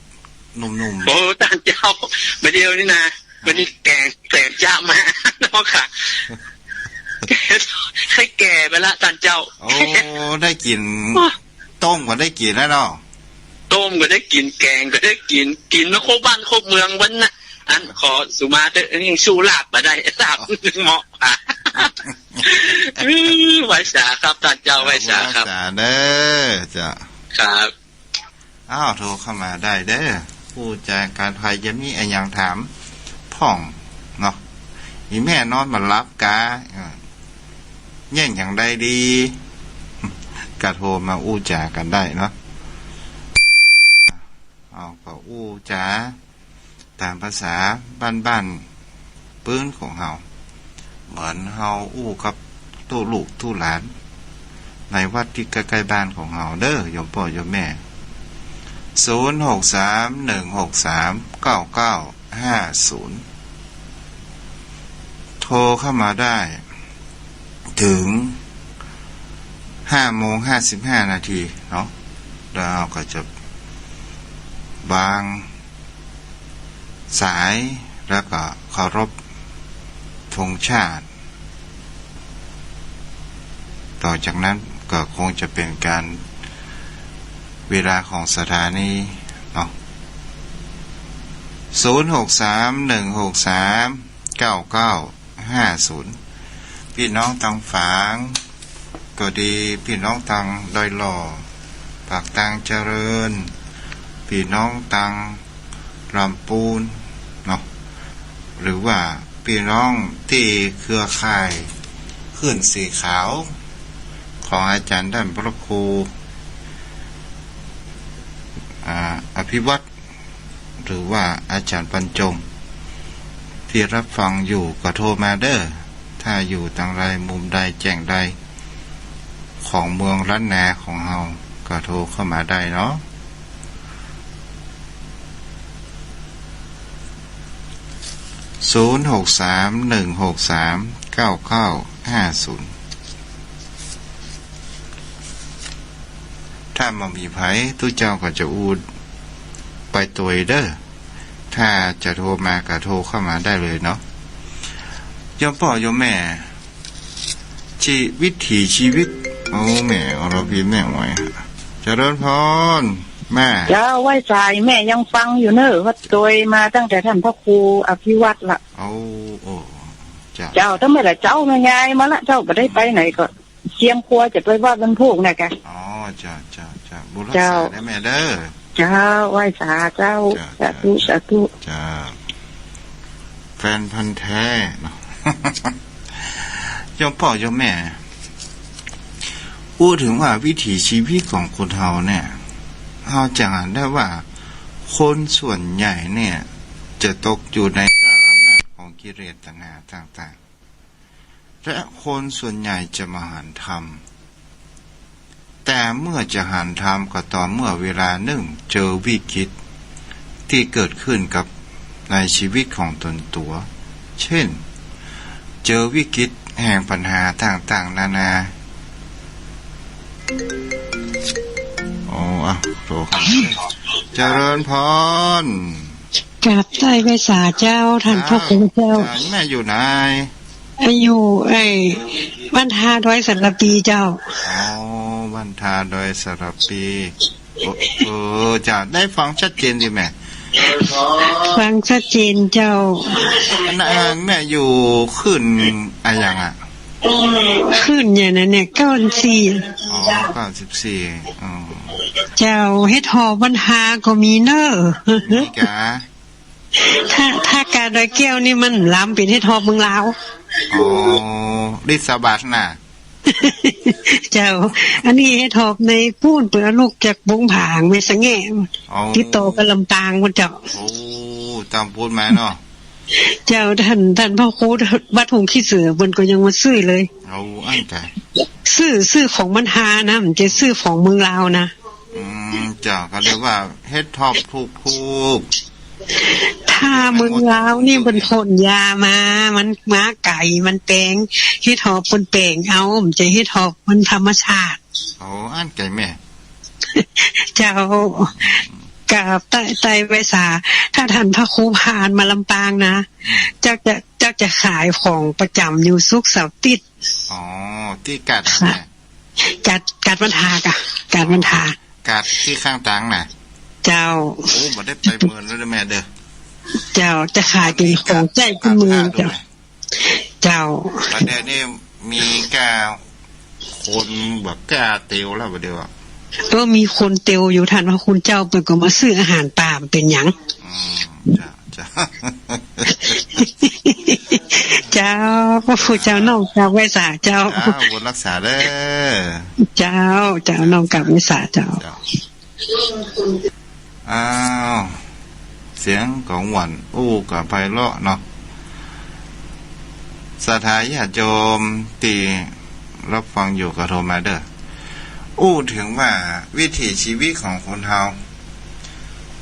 หนุ่มๆท่านเจ้ามาเดียวนี่นะวันนี้แกงจ้ามาน้องค่ะให้แก่ไปละท่านเจ้าได้กินต้มก็ได้กินแล้วเนาะต้มก็ได้กินแกงก็ได้กินมาครบบ้านครบเมืองวันน่ะอันขอสุมาเตยังชูลาบมาได้ลาบเหมาะไว้สาครับท่านเจ้าไว้สาครับเด้อจ้ะครับโทรเข้ามาได้เด้อผู้จัดการภัยจะมีอะไรอย่างถามพ่องเนาะอีแม่นอนมารับกาแย่งอย่างใดดีกระโทรมาจากันได้เนาะก็จาตามภาษาบ้านปื้นของเฮาเหมือนเฮากับตู้ลูกตู้หลานในวัดที่ใกล้ๆบ้านของเฮาเด้อโยมพ่อโยมแม่ โทรเข้ามาได้ถึง5:55 นาทีเนาะแล้วก็จะบางสายแล้วก็เคารพธงชาติต่อจากนั้นก็คงจะเป็นการเวลาของสถานีเนาะ0631639950พี่น้องทางฝางก็ดีพี่น้องทางดอยหล่อปากทางเจริญพี่น้องทางลำปูนเนาะหรือว่าพี่น้องที่เครือข่ายขึ้นสีขาวของอาจารย์ท่านพระครูอภิวัตรหรือว่าอาจารย์บรรจงที่รับฟังอยู่ก็โทรมาเด้อถ้าอยู่ทางไรมุมใดแจ้งใดของเมืองล้านนาของเฮาก็โทรเข้ามาได้เนาะ0631639950ถ้ามามีไผทุกเจ้าก็จะอูดไปตัวเด้อถ้าจะโทรมาก็โทรเข้ามาได้เลยเนาะยมพ่อยมแม่วิถีชีวิตโอ้แม่เราพิมพ์แม่ไว้เจริญพรแม่เจ้าไหว้สายแม่ยังฟังอยู่เนอะว่าโดยมาตั้งแต่ท่านพระครูอภิวัตรละโอ้เจ้าถ้าไม่ละเจ้าแม่ยายมาละเจ้าก็ได้ไปไหนก็เชียงครัวจะไปวัดบรรพุกนะแกอ๋อจ้าบุญรักษาได้แม่เด้อเจ้าไหว้สาเจ้าสาธุจ้าแฟนพันธุ์แท้เนาะยมพ่อยมแม่พูดถึงว่าวิถีชีวิตของคนเฮาเนี่ยเฮาจะอ่านได้ว่าคนส่วนใหญ่เนี่ยจะตกอยู่ในอำนาจของกิเลสตัณหาต่างๆและคนส่วนใหญ่จะมาหันธรรมแต่เมื่อจะหันธรรมก็ต่อเมื่อเวลาหนึ่งเจอวิกฤตที่เกิดขึ้นกับในชีวิตของตนตัวเช่นเจอวิกฤตแห่งปัญหาต่างๆนานาโตครับเจริญพรกราบใต้ไว้สาเจ้าท่านพระคุณเจ้าแม่อยู่ไหนอยู่บ้านทาดอยสระปีเจ้าบ้านทาดอยสระปีจะได้ฟังชัดเจนดีแม่ฟังชัดเจนเจ้าแม่อยู่ขึ้นอะไรอย่างขึ้นอย่างนั้นเนี่ย94เจ้าเฮ็ดหอบันหาก็มีเนอะถ้าการดอยแก้วนี่มันล้ำเป็นเฮ็ดหอเมืองลาวดิสบาสน่ะเจ้าอันนี้เฮ็ดหอบในพูนเปื่อลูกจากบงผางเมสะแง่ติดต่อกับลำปางมันเจ้าตามพูดมาเนาะเจ้าท่านพ่อครูวัดหงขี้เสือเพิ่นก็ยังมาซื้อเลยอันใจซื้อของมันหานะมันจะซื้อของเมืองลาวนะเจ้าก็เรียกว่าเฮ็ดทอบถูกถ้าเมืองลาวนี่มันพ่นยามามันม้าไก่มันแปลงเฮ็ดทอบคนแปลงเอามันจะเฮ็ดทอบมันธรรมชาติอันใจแม่เจ้ากับไตไวสาถ้าท่านพระครูผ่านมาลำปางนะจะขายของประจำอยู่ศุกร์เสาร์ติดที่กัดบรรทากะกัดบรรทากัดที่ข้างตังน่ะเจ้าบ่ได้ไปเมืองแล้วแม่เด้อเจ้าจะขายเป็นของใจคุณมือเจ้าประเดี๋ยวนี้มีแก่คนแบบแก่เตียวแล้วประเดี๋ยวก็มีคนเตียวอยู่ท่านว่าคุณเจ้าเปิดก็มาซื้ออาหารป่าเป็นหยังเจ้าพระผู้เจ้าน้องกับไว้สาเจ้าบุญรักษาเด้อเจ้าน้องกับไว้สาเจ้าเสียงของหวันกับไพเราะเนาะสถาญาติโยมตีรับฟังอยู่กับโทรมาเด้อถึงว่าวิถีชีวิตของคนเฮา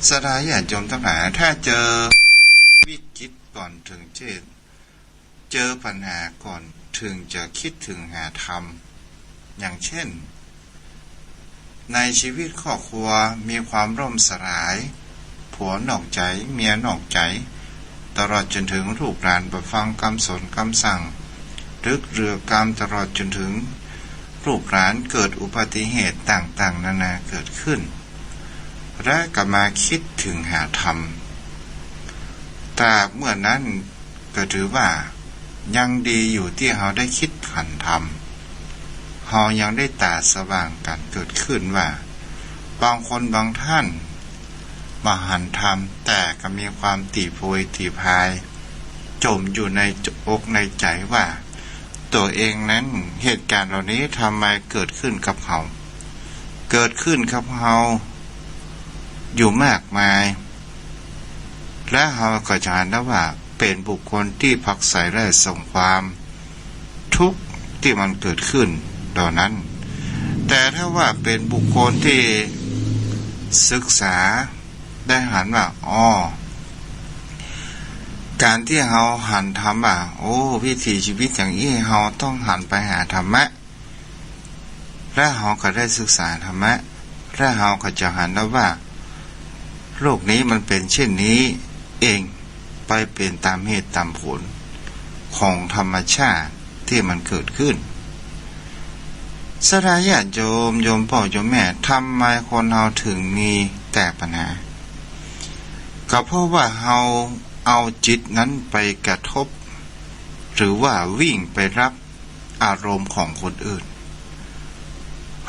สดาญาติโยมทั้งหลายถ้าเจอวิกฤตก่อนถึงเจอปัญหาก่อนถึงจะคิดถึงหาธรรมอย่างเช่นในชีวิตครอบครัวมีความร่มสลายผัวนอกใจเมียนอกใจตลอดจนถึงลูกหลานบ่ฟังคำสอนคำสั่งรึกเรือกรรมตลอดจนถึงลูกหลานเกิดอุบัติเหตุต่างๆนานาเกิดขึ้นและก็มาคิดถึงหาธรรมแต่เมื่อนั้นก็ถือว่ายังดีอยู่ที่เราได้คิดขันธรรมเรายังได้ตาสว่างกันเกิดขึ้นว่าบางคนบางท่านมาหันธรรมแต่ก็มีความตีโพยตีพายจมอยู่ในอกในใจว่าตัวเองนั้นเหตุการณ์เหล่านี้ทำไมเกิดขึ้นกับเขาเกิดขึ้นกับเราอยู่มากมายและเราก็จะเห็นได้ว่าเป็นบุคคลที่ผักใส่และส่งความทุกข์ที่มันเกิดขึ้นตอนนั้นแต่ถ้าว่าเป็นบุคคลที่ศึกษาได้หันว่าการที่เราหันธรรมวิถีชีวิตอย่างนี้เราต้องหันไปหาธรรมะและเราก็ได้ศึกษาธรรมะและเราก็จะหันได้ว่าโลกนี้มันเป็นเช่นนี้เองไปเป็นตามเหตุตามผลของธรรมชาติที่มันเกิดขึ้นสดาญาติโยมพ่อโยมแม่ทำไมคนเราถึงมีแต่ปัญหาก็เพราะว่าเราเอาจิตนั้นไปกระทบหรือว่าวิ่งไปรับอารมณ์ของคนอื่น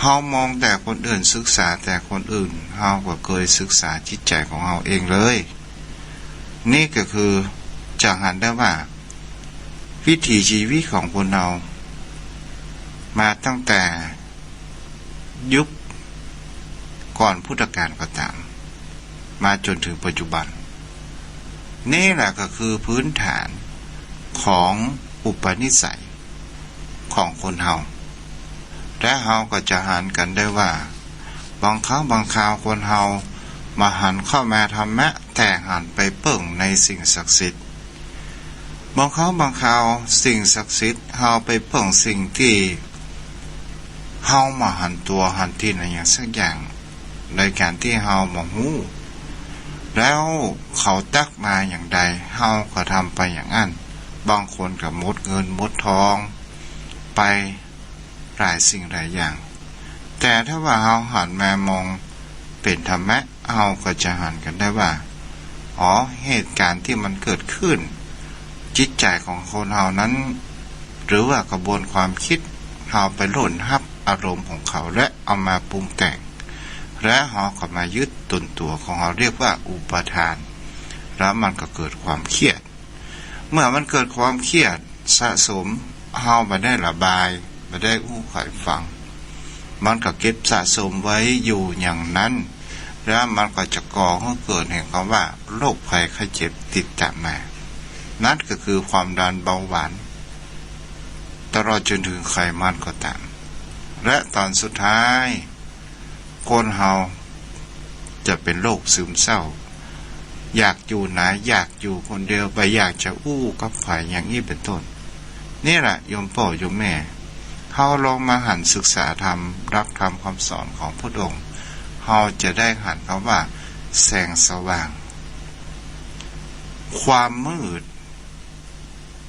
เรามองแต่คนอื่นศึกษาแต่คนอื่นเราก็เคยศึกษาจิตใจของเราเองเลยนี่ก็คือจะเห็นได้ว่าวิถีชีวิตของคนเรามาตั้งแต่ยุคก่อนพุทธกาลก็ตามมาจนถึงปัจจุบันนี่แหละก็คือพื้นฐานของอุปนิสัยของคนเฮาและเฮาก็จะหันกันได้ว่าบางครั้งบางคราวคนเฮามาหันเข้ามาธรรมะแต่หันไปเปิ่งในสิ่งศักดิ์สิทธิ์บางครั้งบางคราวสิ่งศักดิ์สิทธิ์เฮาไปเปิ่งสิ่งที่เฮามาหันตัวหันที่ในอย่างสักอย่างในการที่เฮาบ่ฮู้แล้วเขาตักมาอย่างใดเฮาก็ทำไปอย่างนั้นบางคนก็หมดเงินหมดทองไปหลายสิ่งหลายอย่างแต่ถ้าว่าเฮาหันมามองเป็นธรรมะเฮาก็จะหันกันได้ว่าเหตุการณ์ที่มันเกิดขึ้นจิตใจของคนเฮานั้นหรือว่ากระบวนความคิดเฮาไปหล่นรับอารมณ์ของเขาและเอามาปรุงแต่งและเฮาก็มายึดตนตัวของเราเรียกว่าอุปทานแล้วมันก็เกิดความเครียดเมื่อมันเกิดความเครียดสะสมเฮาบ่ได้ระบายบ่ได้อู้ไขฟังมันก็เก็บสะสมไว้อยู่อย่างนั้นแล้วมันก็จะก่อให้เกิดแห่งคำว่าโรคภัยไข้เจ็บติดตามมานั่นก็คือความดันเบาหวานตลอดจนถึงไขมันก็ตามและตอนสุดท้ายคนเฮาจะเป็นโรคซึมเศร้าอยากอยู่ไหนอยากอยู่คนเดียวไปอยากจะอู้กับฝ่ายอย่างนี้เป็นต้นนี่แหละโยมพ่อโยมแม่เฮาลองมาหันศึกษาธรรมรับธรรมคำสอนของพระองค์เฮาจะได้หันคำว่าแสงสว่างความมืด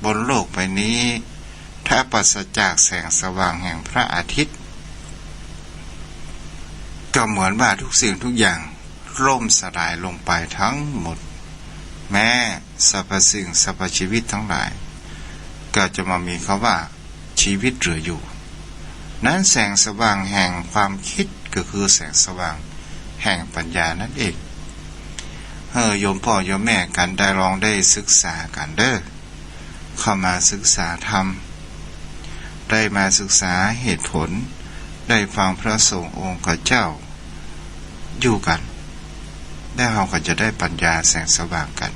บนโลกใบนี้ถ้าปราศจากแสงสว่างแห่งพระอาทิตย์ก็เหมือนว่าทุกสิ่งทุกอย่างล่มสลายลงไปทั้งหมดแม้สรรพสิ่งสรรพชีวิตทั้งหลายก็จะมามีคำว่าชีวิตเหลืออยู่นั้นแสงสว่างแห่งความคิดก็คือแสงสว่างแห่งปัญญานั่นเองโยมพ่อโยมแม่กันได้ลองได้ศึกษากันเด้อเข้ามาศึกษาธรรมได้มาศึกษาเหตุผลได้ฟังพระสงฆ์องค์เจ้าอยู่กันได้เราก็จะได้ปัญญาแสงสว่างกัน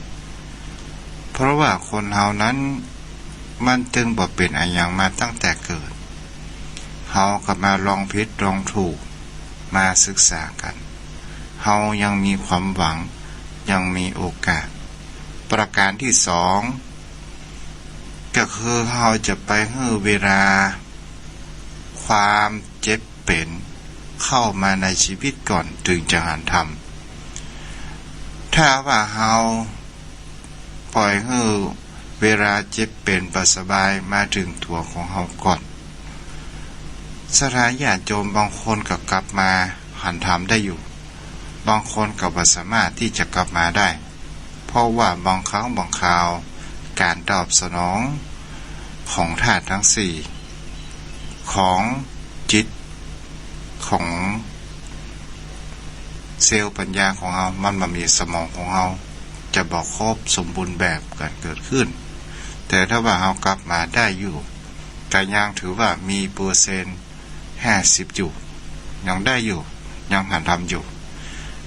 เพราะว่าคนเฮานั้นมันจึงบ่เป็นอะไรอย่างมาตั้งแต่เกิดเฮาก็มาลองผิดลองถูกมาศึกษากันเฮายังมีความหวัง ยังมีโอกาสประการที่สองก็คือเราจะไปให้เวลาความเจ็บเป็นเข้ามาในชีวิตก่อนถึงจะหันทำถ้าว่าเราปล่อยให้เวลาเจ็บเป็นประสบายมาถึงตัวของเราก่อนสถานญาติโยมบางคนก็กลับมาหันทำได้อยู่บางคนก็บ่สามารถที่จะกลับมาได้เพราะว่าบางครั้งบางคราวการตอบสนองของธาตุทั้งสี่ของจิตของเซลล์ปัญญาของเรามันมามีสมองของเราจะบอกครบสมบูรณ์แบบกันเกิดขึ้นแต่ถ้าว่าเรากลับมาได้อยู่ก็ยังถือว่ามีเปอร์เซ็นต์50อยู่ยังได้อยู่ยังหันทำอยู่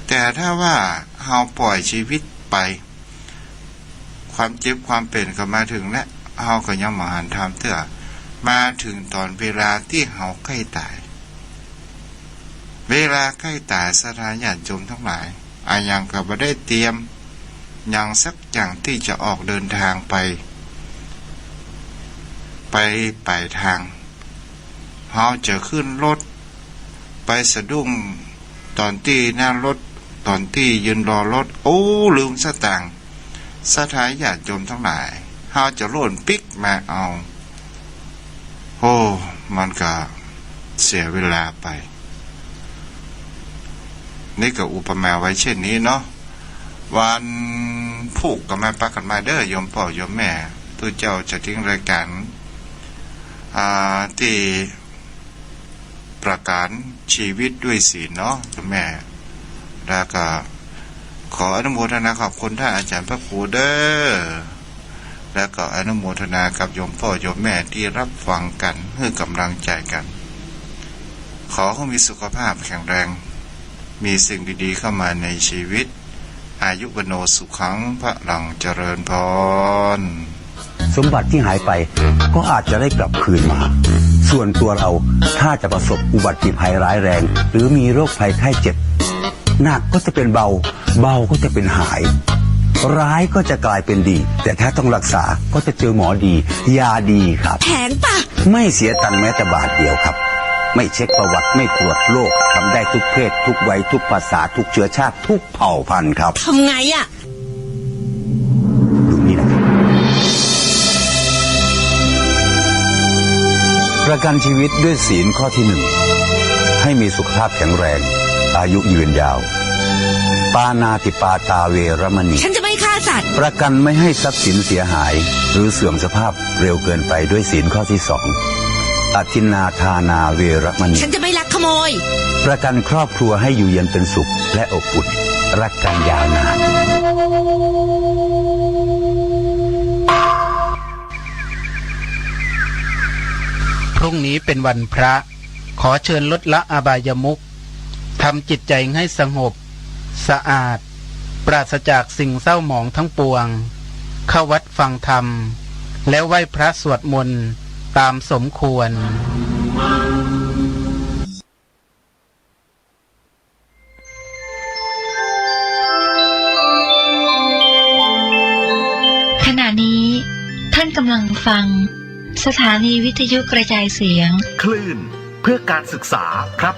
แต่ถ้าว่าเราปล่อยชีวิตไปความเจ็บความเป็นก็มาถึงและเราก็ยังมาหันทำเถอะมาถึงตอนเวลาที่เราใกล้ตายเวลาใกล้ตายสถานญาติโยมทั้งหลายอายังก็บ่ได้เตรียมอย่างสักอย่างที่จะออกเดินทางไปปลายทางเราจะขึ้นรถไปสะดุ้งตอนที่หน้ารถตอนที่ยืนรอรถโอ้ลืมสตางค์สถานญาติโยมทั้งหลายเราจะโล่นปิ๊กมาเอาโอ้มันก็เสียเวลาไปนี่ก็อุปมาไว้เช่นนี้เนาะวันผูกกับแม่ปักกันมาเด้อโยมพ่อโยมแม่ตัวเจ้าจะทิ้งรายการที่ประการชีวิตด้วยศีลเนาะโยมแม่แล้วก็ขออนุโมทนาขอบคุณท่านอาจารย์พระครูเด้อแล้วก็อนุโมทนากับโยมพ่อโยมแม่ที่รับฟังกันให้กำลังใจกันขอให้มีสุขภาพแข็งแรงมีสิ่งดีๆเข้ามาในชีวิตอายุวโนสุขังพระลังเจริญพรสมบัติที่หายไปก็อาจจะได้กลับคืนมาส่วนตัวเราถ้าจะประสบอุบัติภัยร้ายแรงหรือมีโรคภัยไข้เจ็บหนักก็จะเป็นเบาเบาก็จะเป็นหายร้ายก็จะกลายเป็นดีแต่ถ้าต้องรักษาก็จะเจอหมอดียาดีครับแพงปะไม่เสียตังค์แม้แต่บาทเดียวครับไม่เช็คประวัติไม่ตรวจโรคทำได้ทุกเพศทุกวัยทุกภาษาทุกเชื้อชาติทุกเผ่าพันธุ์ครับทำไงอะดูนี่นะครับประกันชีวิตด้วยศีลข้อที่1ให้มีสุขภาพแข็งแรงอายุยืนยาวปานาติปาตาเวรมณีฉันจะไม่ฆ่าสัตว์ประกันไม่ให้ทรัพย์สินเสียหายหรือเสื่อมสภาพเร็วเกินไปด้วยศีลข้อที่2อทินนาทานาเวรมณีฉันจะไม่ลักขโมยประกันครอบครัวให้อยู่เย็นเป็นสุขและอบอุ่นรักกันยาวนานพรุ่งนี้เป็นวันพระขอเชิญลดละอบายมุขทำจิตใจให้สงบสะอาดปราศจากสิ่งเศร้าหมองทั้งปวงเข้าวัดฟังธรรมแล้วไหว้พระสวดมนต์ตามสมควรขณะนี้ท่านกำลังฟังสถานีวิทยุกระจายเสียงคลื่นเพื่อการศึกษาพระ